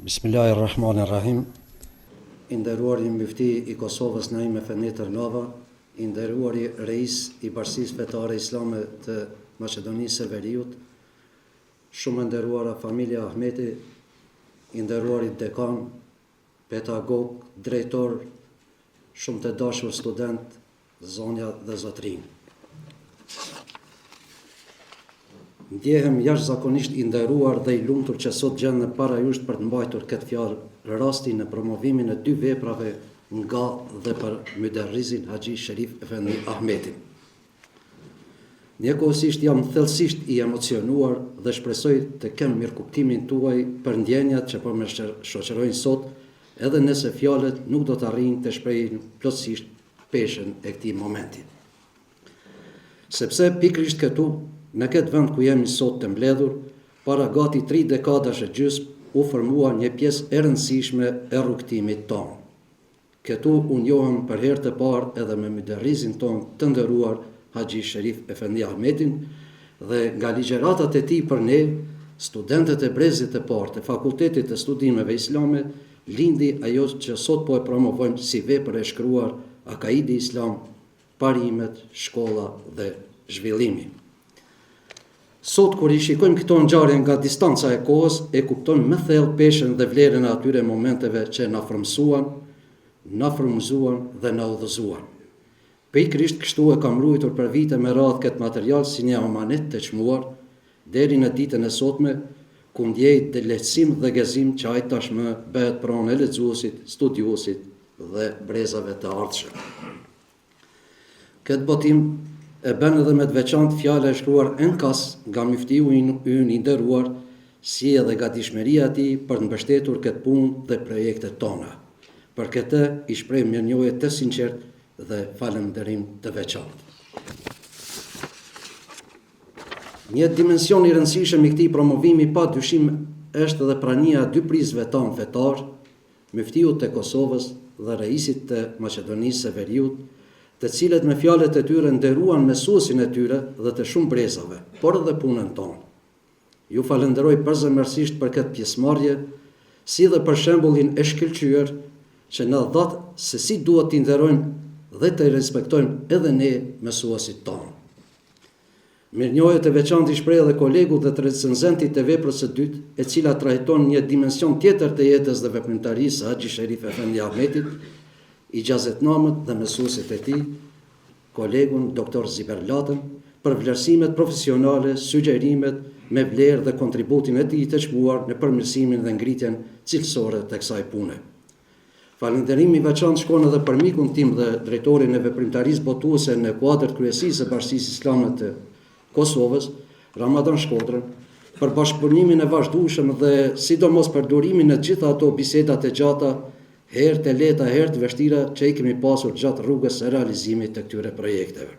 Bismillahirrahmanirrahim. I nderuari mufti i Kosovës Naim Efendi Tërlava, i nderuari reis i Bashkisë Fetare Islame të Maqedonisë së Veriut, shumë nderuara familja Ahmeti, i nderuari dekan, pedagog, drejtor, shumë të dashur student, zonja dhe zotrinj. Ndjehem jashtëzakonisht i nderuar dhe i lumtur që sot gjendem para jush për të mbajtur këtë fjalë rasti në promovimin e dy veprave nga dhe për Muderrizin Haxhi Sherif Efendi Ahmetin. Njëkohësisht jam thellësisht i emocionuar dhe shpresoj të kem mirëkuptimin tuaj për ndjenjat që po më shoqërojnë sot, edhe nëse fjalët nuk do të arrijnë të shprehin plotësisht peshën e këtij momenti. Sepse pikërisht këtu, në këtë vend ku jemi sot të mbledhur, para gati 3 dekadash e gjysmë, u formua një pjesë e rëndësishme e rrugtimit tonë. Këtu u njohëm për herë të parë edhe me Muderrizin tonë të nderuar Haxhi Sherif Efendi Ahmetin, dhe nga ligjëratat e tij për ne, studentët e brezit të parë të Fakultetit të Studimeve Islame, lindi ajo që sot po e promovojmë si vepër e shkruar Akaidi Islam, parimet, shkolla dhe zhvillimi. Sot, kur i shikojmë këto ngjarje nga distanca e kohës, e kuptojmë më thellë peshën dhe vlerën e atyre momenteve që na frymësuan, na frymëzuan dhe na udhëzuan. Pikërisht kështu e kam ruajtur për vite me radhë këtë material si një amanet të çmuar, deri në ditën e sotme, ku ndjej të lehtësim dhe gëzim që ai tashmë bëhet pronë e lexuesit, studiuesit dhe brezave të ardhshëm. Këtë botim e bën edhe me të veçantë fjala e shkruar enkas nga muftiu ynë i nderuar, si edhe gatishmëria e tij për të mbështetur këtë punë dhe projektet tona. Për këtë i shpreh mirënjohje të sinqertë dhe falënderim të veçantë. Një dimension i rëndësishëm i këtij promovimi pa dyshim është edhe prania e dy prizve tanë fetar, muftiut të Kosovës dhe reisit të Maqedonisë së Veriut, të cilët me fjalët e tyre nderuan mësuesin e tyre dhe të shumë brezave, por edhe punën tonë. Ju falenderoj përzemërsisht për këtë pjesëmarrje, si dhe për shembullin e shkëlqyer që na dhat se si duhet t'i nderojmë dhe të respektojmë edhe ne mësuesit tonë. Mirënjohje të veçantë i shpreh edhe kolegu dhe të recenzentit të veprës së dytë, e cila trajton një dimension tjetër të jetës dhe veprimtarisë së Haxhi Sherif Efendi Ahmetit, i gjazetnamët dhe mësuesit e tij, kolegun Dr. Ziber Latën, për vlerësimet profesionale, sugjerimet, me vlerë dhe kontributin e tij të çmuar në përmirësimin dhe ngritjen cilësore të kësaj pune. Falënderimi i veçantë shkon edhe për mikun tim dhe drejtorin e veprimtarisë botuese në kuadër kryesisë së Bashkisë Islame të Kosovës, Ramadan Shkodrën, për bashkëpunimin e vazhdueshëm dhe sidomos për durimin e gjitha ato bisedat e gjata, herë të lehta, herë të vështira që i kemi pasur gjatë rrugës së realizimit të këtyre projekteve.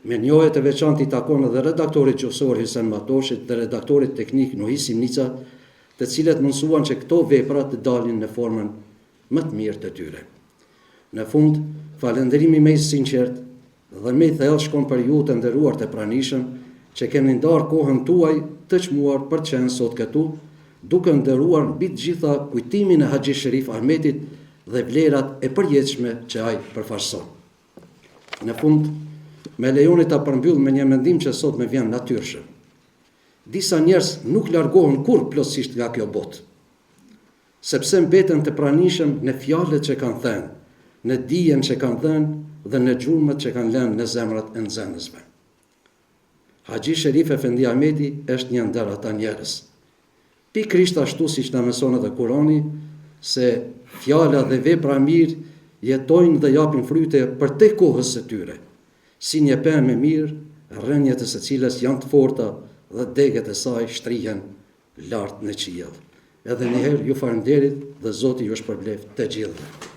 Mirënjohje të veçantë i takon edhe redaktorit gjofsor Hysen Matoshit dhe redaktorit teknik Nuhis Simnica, të cilët mundsuan që këto vepra të dalin në formën më të mirë të tyre. Në fund, falënderimi më i sinqert dhe më i thellë shkon për ju të nderuar të pranishëm, që keni ndarë kohën tuaj të çmuar për të qenë sot këtu, duke nderuar mbi të gjitha kujtimin e Haxhi Sherif Ahmetit dhe vlerat e përjetshme që ai përfaqëson. Në fund, me lejoni ta përmbyll me një mendim që sot më vjen natyrshëm. Disa njerëz nuk largohen kurrë plotësisht nga kjo botë, sepse mbeten të pranishëm në fjalët që kanë thënë, në dijen që kanë dhënë dhe në gjurmët që kanë lënë në zemrat e nxënësve. Haxhi Sherif Efendi Ahmeti është një ndër ata njerëz. Pikërisht ashtu siç na mëson edhe Kurani, se fjala dhe vepra mirë jetojnë dhe japin fryte për te kohës së tyre, si një pemë e mirë, rrënjët e së cilës janë të forta dhe degët e saj shtrihen lart në qiell. Edhe një herë ju falenderit dhe Zoti ju shpërbleft të gjithëve.